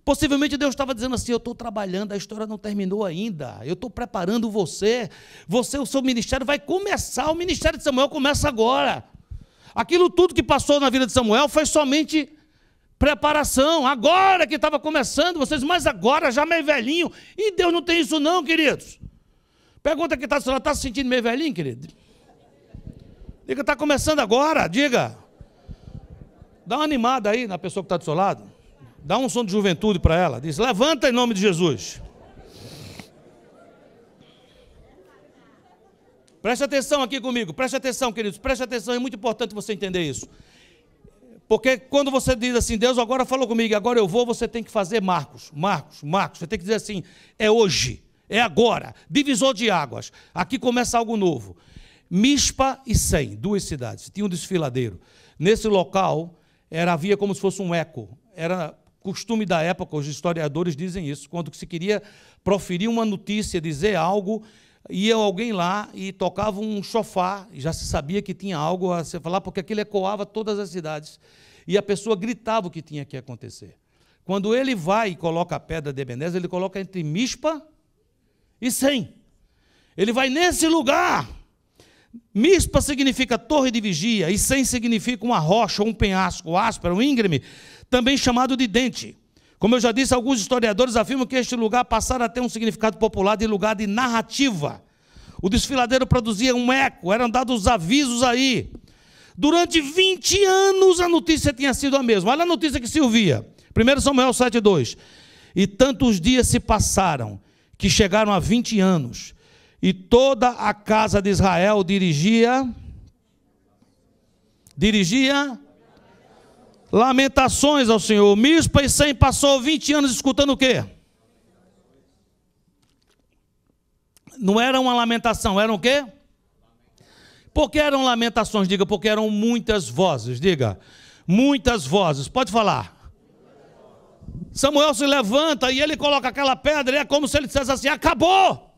Possivelmente Deus estava dizendo assim, eu estou trabalhando, a história não terminou ainda, eu estou preparando você, o seu ministério vai começar, o ministério de Samuel começa agora. Aquilo tudo que passou na vida de Samuel foi somente preparação, agora que estava começando, vocês, mas agora já meio velhinho, e Deus não tem isso não, queridos. Pergunta que está se sentindo meio velhinho, querido? Diga, está começando agora, diga. Dá uma animada aí na pessoa que está do seu lado. Dá um som de juventude para ela. Diz, levanta em nome de Jesus. Preste atenção aqui comigo. Preste atenção, queridos. Preste atenção. É muito importante você entender isso. Porque quando você diz assim, Deus agora falou comigo, agora eu vou, você tem que fazer marcos. Você tem que dizer assim, é hoje, é agora. Divisor de águas. Aqui começa algo novo. Mispa e Sem, 2 cidades. Tinha um desfiladeiro. Nesse local, havia como se fosse um eco. Era costume da época, os historiadores dizem isso, quando se queria proferir uma notícia, dizer algo, ia alguém lá e tocava um chofar, e já se sabia que tinha algo a se falar, porque aquilo ecoava todas as cidades. E a pessoa gritava o que tinha que acontecer. Quando ele vai e coloca a pedra de Ebenezer, ele coloca entre Mispa e Sem. Ele vai nesse lugar. Mispa significa torre de vigia, e Sem significa uma rocha, um penhasco áspero, um íngreme, também chamado de dente. Como eu já disse, alguns historiadores afirmam que este lugar passara a ter um significado popular de lugar de narrativa. O desfiladeiro produzia um eco, eram dados avisos aí. Durante 20 anos a notícia tinha sido a mesma. Olha a notícia que se ouvia. 1 Samuel 7,2. E tantos dias se passaram, que chegaram a 20 anos, e toda a casa de Israel dirigia lamentações ao Senhor. Mispa e Sem passou 20 anos escutando o quê? Não era uma lamentação, eram o quê? Por que eram lamentações? Diga, porque eram muitas vozes. Diga, muitas vozes. Pode falar. Samuel se levanta e ele coloca aquela pedra, e é como se ele dissesse assim: acabou!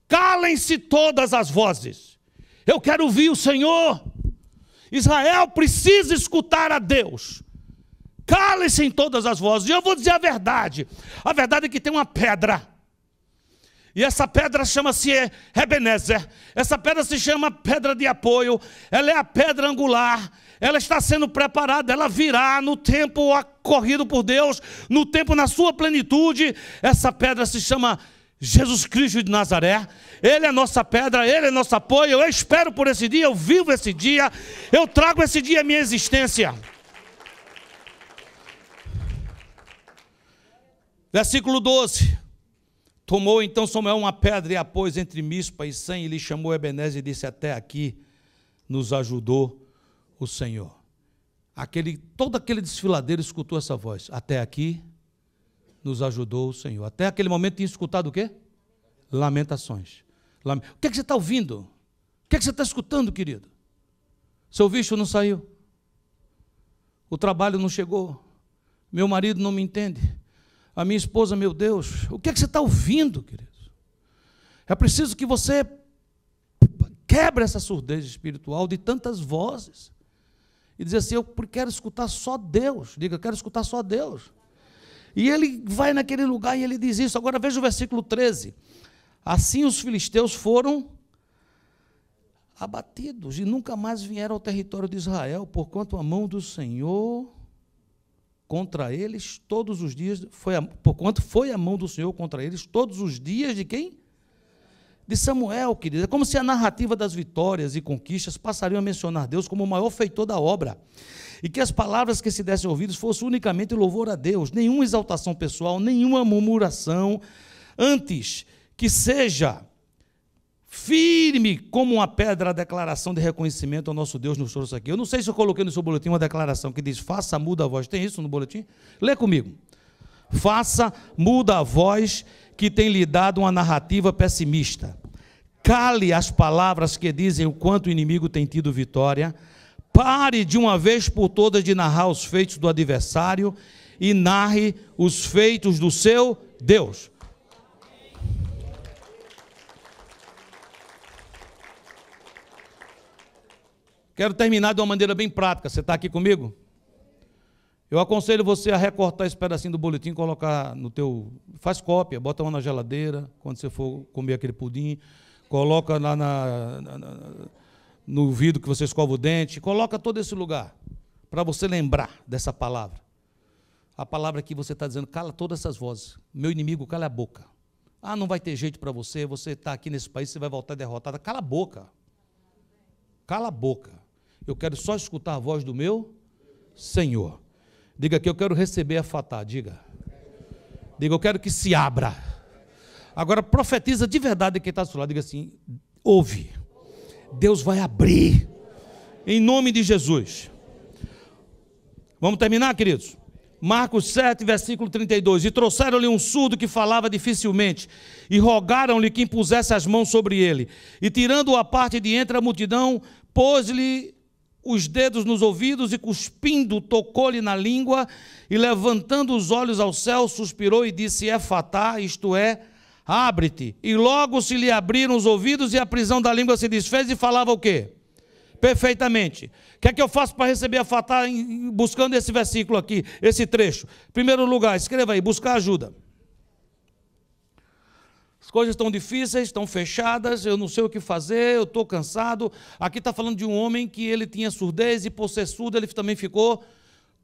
Calem-se todas as vozes. Eu quero ouvir o Senhor. Israel precisa escutar a Deus. Calem-se em todas as vozes. E eu vou dizer a verdade. A verdade é que tem uma pedra. E essa pedra chama-se Ebenezer. Essa pedra se chama pedra de apoio. Ela é a pedra angular. Ela está sendo preparada. Ela virá no tempo acorrido por Deus, no tempo na sua plenitude. Essa pedra se chama Jesus Cristo de Nazaré. Ele é nossa pedra, Ele é nosso apoio. Eu espero por esse dia, eu vivo esse dia, eu trago esse dia à minha existência. Versículo 12. Tomou então Samuel uma pedra e a pôs entre Mispa e Sem, e lhe chamou Ebenezer e disse: até aqui nos ajudou o Senhor. Todo aquele desfiladeiro escutou essa voz: até aqui nos ajudou o Senhor. Até aquele momento tinha escutado o quê? Lamentações. O que é que você está ouvindo? O que é que você está escutando, querido? Seu visto não saiu. O trabalho não chegou. Meu marido não me entende. A minha esposa, meu Deus. O que é que você está ouvindo, querido? É preciso que você quebre essa surdez espiritual de tantas vozes e dizer assim: eu quero escutar só Deus. Diga, eu quero escutar só Deus. E ele vai naquele lugar e ele diz isso. Agora veja o versículo 13. Assim os filisteus foram abatidos e nunca mais vieram ao território de Israel, porquanto a mão do Senhor contra eles todos os dias, porquanto foi a mão do Senhor contra eles todos os dias de quem? De Samuel, querido. É como se a narrativa das vitórias e conquistas passariam a mencionar Deus como o maior feitor da obra, e que as palavras que se dessem ouvidos fossem unicamente louvor a Deus, nenhuma exaltação pessoal, nenhuma murmuração, antes que seja firme como uma pedra a declaração de reconhecimento ao nosso Deus nos trouxe aqui. Eu não sei se eu coloquei no seu boletim uma declaração que diz: faça muda a voz. Tem isso no boletim? Lê comigo. Faça muda a voz que tem lhe dado uma narrativa pessimista. Cale as palavras que dizem o quanto o inimigo tem tido vitória. Pare de uma vez por todas de narrar os feitos do adversário e narre os feitos do seu Deus. Quero terminar de uma maneira bem prática. Você está aqui comigo? Eu aconselho você a recortar esse pedacinho do boletim, colocar no teu... Faz cópia, bota uma na geladeira, quando você for comer aquele pudim, coloca lá no vidro que você escova o dente, coloca todo esse lugar, para você lembrar dessa palavra. A palavra que você está dizendo: cala todas essas vozes. Meu inimigo, cala a boca. Ah, não vai ter jeito para você, você está aqui nesse país, você vai voltar derrotada. Cala a boca. Cala a boca. Eu quero só escutar a voz do meu Senhor. Diga que eu quero receber a fatá. Diga, eu quero que se abra. Agora profetiza de verdade quem está do seu lado. Diga assim: ouve. Deus vai abrir. Em nome de Jesus. Vamos terminar, queridos? Marcos 7, versículo 32. E trouxeram-lhe um surdo que falava dificilmente, e rogaram-lhe que impusesse as mãos sobre ele. E tirando-o à parte de entre a multidão, pôs-lhe os dedos nos ouvidos e, cuspindo, tocou-lhe na língua, e levantando os olhos ao céu, suspirou e disse: Efatá, isto é, abre-te. E logo se lhe abriram os ouvidos e a prisão da língua se desfez e falava o quê? Perfeitamente. O que é que eu faço para receber a Fatá buscando esse versículo aqui, esse trecho? Em primeiro lugar, escreva aí, buscar ajuda. As coisas estão difíceis, estão fechadas, eu não sei o que fazer, eu estou cansado. Aqui está falando de um homem que ele tinha surdez e por ser surdo ele também ficou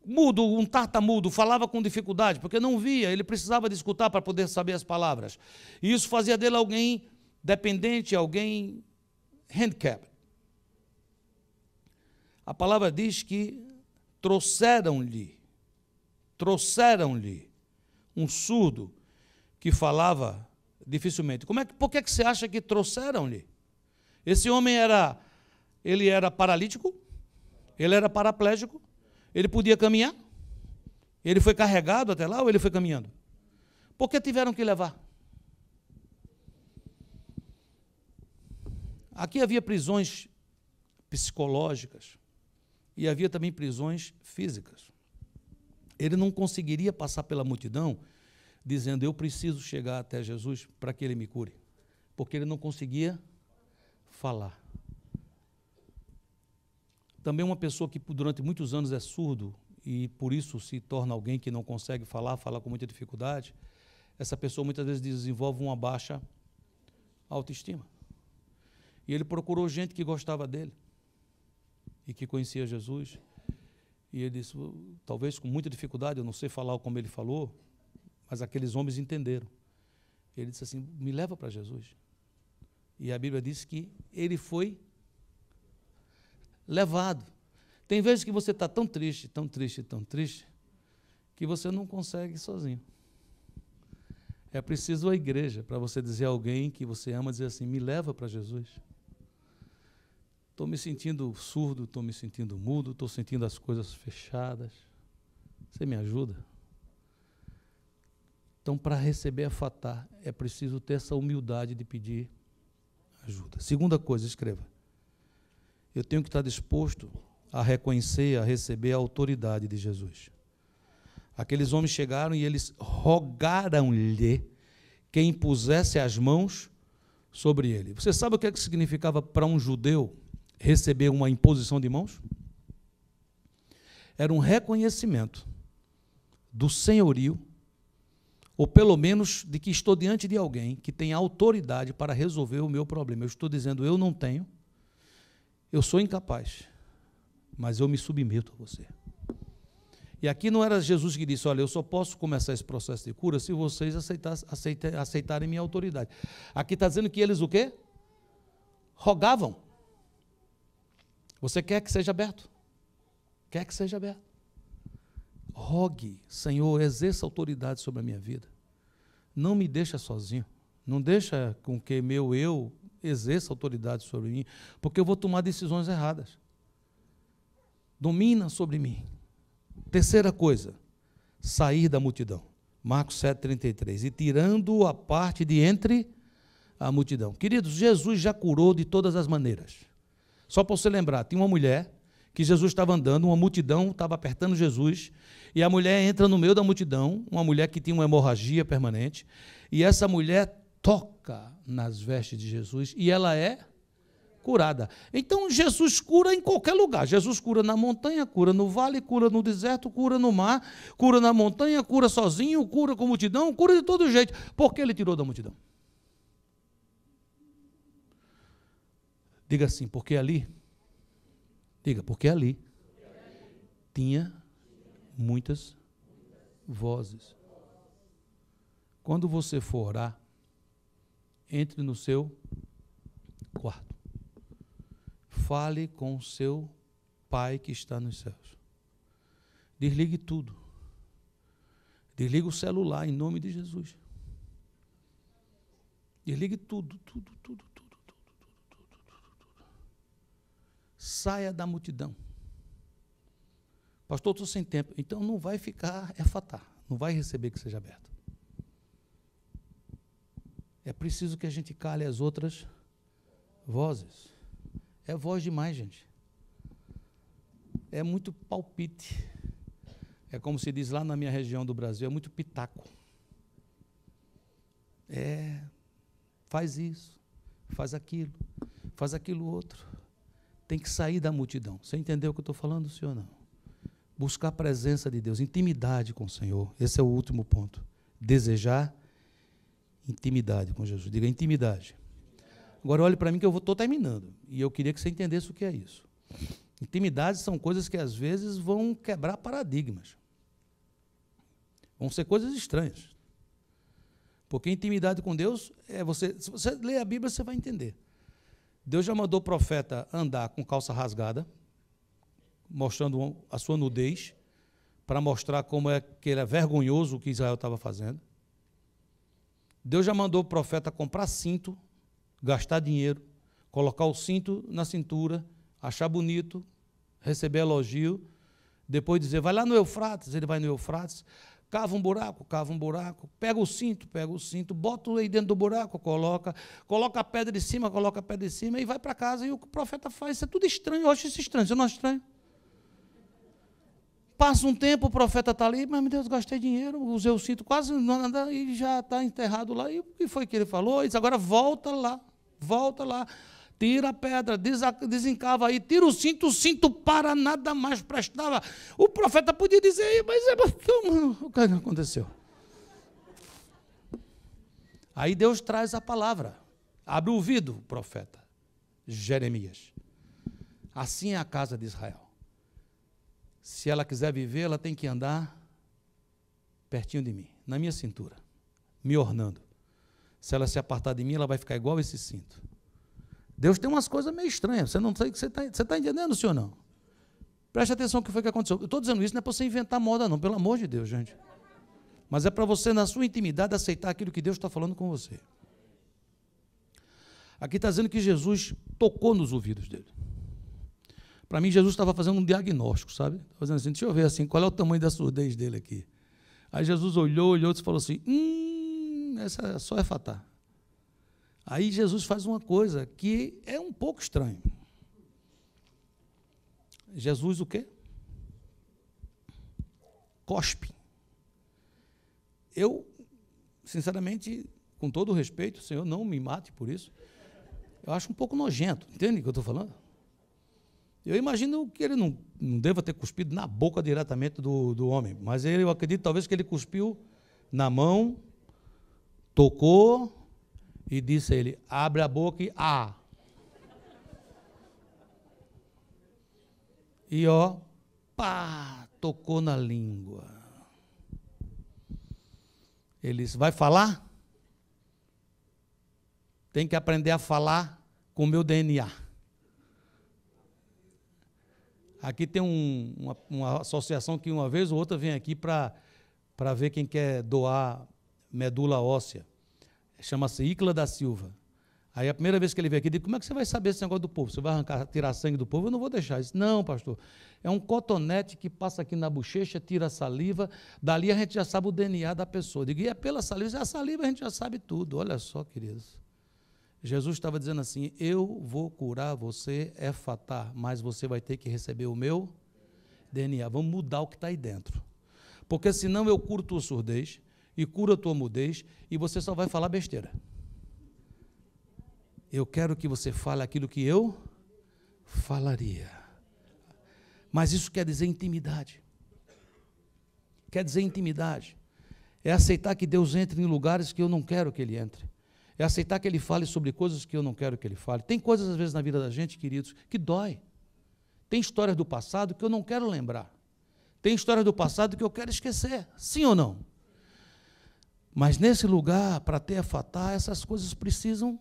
mudo, um tartamudo, falava com dificuldade, porque não via, ele precisava de escutar para poder saber as palavras. E isso fazia dele alguém dependente, alguém handicapped. A palavra diz que trouxeram-lhe um surdo que falava dificilmente. Por que você acha que trouxeram-lhe? Esse homem ele era paralítico, ele era paraplégico, ele podia caminhar, ele foi carregado até lá ou ele foi caminhando? Por que tiveram que levar? Aqui havia prisões psicológicas e havia também prisões físicas. Ele não conseguiria passar pela multidão dizendo, eu preciso chegar até Jesus para que ele me cure, porque ele não conseguia falar. Também uma pessoa que durante muitos anos é surdo e por isso se torna alguém que não consegue falar, fala com muita dificuldade, essa pessoa muitas vezes desenvolve uma baixa autoestima. E ele procurou gente que gostava dele e que conhecia Jesus. E ele disse, talvez com muita dificuldade, eu não sei falar como ele falou, mas aqueles homens entenderam. Ele disse assim, me leva para Jesus. E a Bíblia diz que ele foi levado. Tem vezes que você está tão triste, que você não consegue sozinho. É preciso a igreja para você dizer a alguém que você ama, dizer assim, me leva para Jesus. Estou me sentindo surdo, estou me sentindo mudo, estou sentindo as coisas fechadas. Você me ajuda? Então, para receber a Fatá, é preciso ter essa humildade de pedir ajuda. Segunda coisa, escreva. Eu tenho que estar disposto a reconhecer, a receber a autoridade de Jesus. Aqueles homens chegaram e eles rogaram-lhe que impusesse as mãos sobre ele. Você sabe o que significava para um judeu receber uma imposição de mãos? Era um reconhecimento do senhorio, ou pelo menos de que estou diante de alguém que tem autoridade para resolver o meu problema. Eu estou dizendo, eu não tenho, eu sou incapaz, mas eu me submeto a você. E aqui não era Jesus que disse, olha, eu só posso começar esse processo de cura se vocês aceitarem minha autoridade. Aqui está dizendo que eles o quê? Rogavam. Você quer que seja aberto? Quer que seja aberto? Rogue, Senhor, exerça autoridade sobre a minha vida. Não me deixa sozinho. Não deixa com que meu eu exerça autoridade sobre mim, porque eu vou tomar decisões erradas. Domina sobre mim. Terceira coisa, sair da multidão. Marcos 7,33. E tirando-o à parte de entre a multidão. Queridos, Jesus já curou de todas as maneiras. Só para você lembrar, tinha uma mulher que Jesus estava andando, uma multidão estava apertando Jesus, e a mulher entra no meio da multidão, uma mulher que tinha uma hemorragia permanente, e essa mulher toca nas vestes de Jesus, e ela é curada. Então, Jesus cura em qualquer lugar. Jesus cura na montanha, cura no vale, cura no deserto, cura no mar, cura na montanha, cura sozinho, cura com multidão, cura de todo jeito. Por que ele tirou da multidão? Diga assim, porque ali tinha muitas vozes. Quando você for orar, entre no seu quarto. Fale com o seu Pai que está nos céus. Desligue tudo. Desligue o celular em nome de Jesus. Desligue tudo. Saia da multidão. Pastor, estou sem tempo. Então não vai ficar Efatá, não vai receber que seja aberto. É preciso que a gente cale as outras vozes. É voz demais, gente. É muito palpite. É como se diz lá na minha região do Brasil, é muito pitaco. faz isso, faz aquilo outro. Tem que sair da multidão. Você entendeu o que eu estou falando, senhor? Não. Buscar a presença de Deus, intimidade com o Senhor. Esse é o último ponto. Desejar intimidade com Jesus. Diga intimidade. Agora olhe para mim que eu estou terminando. E eu queria que você entendesse o que é isso. Intimidade são coisas que às vezes vão quebrar paradigmas. Vão ser coisas estranhas. Porque intimidade com Deus é você. Se você ler a Bíblia, você vai entender. Deus já mandou o profeta andar com calça rasgada, mostrando a sua nudez, para mostrar como é que era vergonhoso o que Israel estava fazendo. Deus já mandou o profeta comprar cinto, gastar dinheiro, colocar o cinto na cintura, achar bonito, receber elogio, depois dizer, vai lá no Eufrates, ele vai no Eufrates, cava um buraco, pega o cinto, bota aí dentro do buraco, coloca a pedra de cima, e vai para casa, e o que o profeta faz, isso é tudo estranho, eu acho isso estranho, você não acha estranho? Passa um tempo, o profeta está ali, mas, meu Deus, gastei dinheiro, usei o cinto quase nada e já está enterrado lá. E o que foi que ele falou? Ele disse, agora volta lá, tira a pedra, desencava aí, tira o cinto para nada mais prestava. O profeta podia dizer, mas o que aconteceu? Aí Deus traz a palavra, abre o ouvido, profeta, Jeremias. Assim é a casa de Israel. Se ela quiser viver, ela tem que andar pertinho de mim, na minha cintura, me ornando. Se ela se apartar de mim, ela vai ficar igual esse cinto. Deus tem umas coisas meio estranhas, você não sei que você está entendendo, senhor, não? Preste atenção no que foi que aconteceu. Eu estou dizendo isso não é para você inventar moda, não, pelo amor de Deus, gente. Mas é para você, na sua intimidade, aceitar aquilo que Deus está falando com você. Aqui está dizendo que Jesus tocou nos ouvidos dele. Para mim, Jesus estava fazendo um diagnóstico, sabe? Estava dizendo assim, deixa eu ver assim, qual é o tamanho da surdez dele aqui. Aí Jesus olhou e falou assim, essa só é fatar. Aí Jesus faz uma coisa que é um pouco estranho. Jesus o quê? Cospe. Eu, sinceramente, com todo o respeito, Senhor, não me mate por isso, eu acho um pouco nojento, entende o que eu estou falando? Eu imagino que ele não deva ter cuspido na boca diretamente do homem, mas eu acredito talvez que ele cuspiu na mão, tocou e disse a ele, abre a boca e E tocou na língua. Ele disse, vai falar? Tem que aprender a falar com o meu DNA. Aqui tem uma associação que uma vez ou outra vem aqui para ver quem quer doar medula óssea. Chama-se Icla da Silva. Aí a primeira vez que ele veio aqui, ele disse, como é que você vai saber esse negócio do povo? Você vai tirar sangue do povo? Eu não vou deixar isso. Não, pastor, é um cotonete que passa aqui na bochecha, tira a saliva, dali a gente já sabe o DNA da pessoa. Eu digo, e é pela saliva? A saliva a gente já sabe tudo. Olha só, queridos. Jesus estava dizendo assim, eu vou curar você, fatar, mas você vai ter que receber o meu DNA. Vamos mudar o que está aí dentro. Porque senão eu curo tua surdez e curo a tua mudez e você só vai falar besteira. Eu quero que você fale aquilo que eu falaria. Mas isso quer dizer intimidade. Quer dizer intimidade. É aceitar que Deus entre em lugares que eu não quero que Ele entre. É aceitar que Ele fale sobre coisas que eu não quero que Ele fale. Tem coisas, às vezes, na vida da gente, queridos, que dói. Tem histórias do passado que eu não quero lembrar. Tem histórias do passado que eu quero esquecer. Sim ou não? Mas nesse lugar, para ter fatar, essas coisas precisam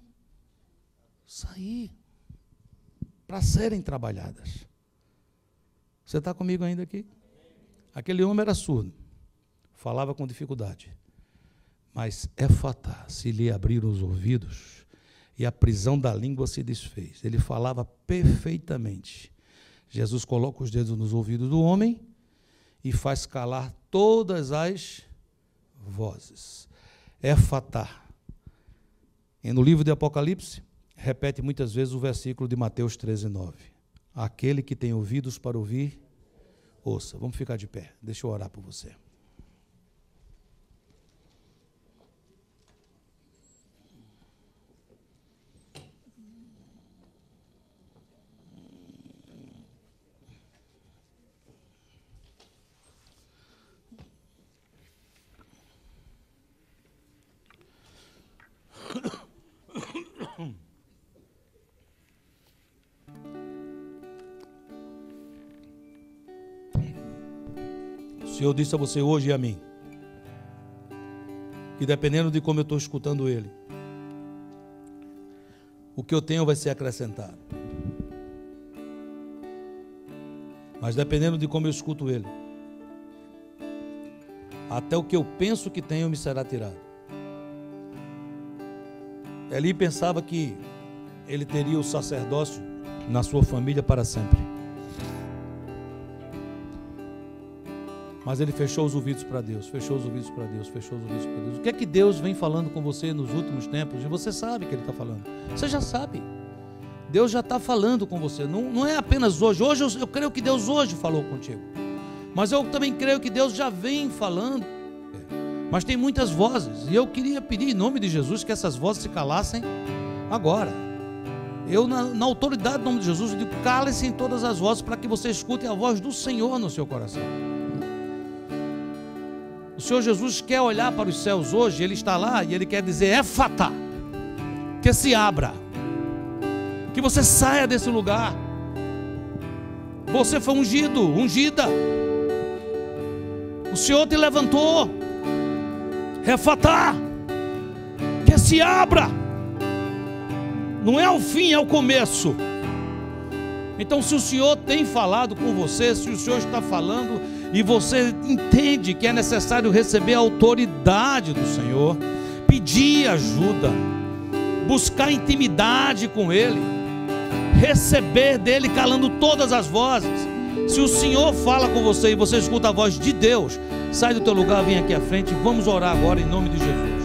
sair para serem trabalhadas. Você está comigo ainda aqui? Aquele homem era surdo, falava com dificuldade. Mas fatar, se lhe abriram os ouvidos e a prisão da língua se desfez. Ele falava perfeitamente. Jesus coloca os dedos nos ouvidos do homem e faz calar todas as vozes. Fatar. E no livro de Apocalipse, repete muitas vezes o versículo de Mateus 13:9. Aquele que tem ouvidos para ouvir, ouça. Vamos ficar de pé, deixa eu orar por você. Senhor disse a você hoje e a mim, que dependendo de como eu estou escutando Ele, o que eu tenho vai ser acrescentado. Mas dependendo de como eu escuto Ele, até o que eu penso que tenho me será tirado. Eli pensava que ele teria o sacerdócio na sua família para sempre. Mas ele fechou os ouvidos para Deus, fechou os ouvidos para Deus, fechou os ouvidos para Deus. O que é que Deus vem falando com você nos últimos tempos? E você sabe que Ele está falando. Você já sabe. Deus já está falando com você. Não é apenas hoje. Hoje eu creio que Deus hoje falou contigo. Mas eu também creio que Deus já vem falando. Mas tem muitas vozes. E eu queria pedir em nome de Jesus que essas vozes se calassem agora. Eu, na autoridade do nome de Jesus, eu digo: calem-se em todas as vozes para que você escute a voz do Senhor no seu coração. O Senhor Jesus quer olhar para os céus hoje. Ele está lá e Ele quer dizer: Éfata, que se abra, que você saia desse lugar. Você foi ungido, ungida. O Senhor te levantou. Éfata, que se abra. Não é o fim, é o começo. Então, se o Senhor tem falado com você, se o Senhor está falando e você entende que é necessário receber a autoridade do Senhor, pedir ajuda, buscar intimidade com Ele, receber dEle calando todas as vozes. Se o Senhor fala com você e você escuta a voz de Deus, sai do teu lugar, vem aqui à frente, vamos orar agora em nome de Jesus.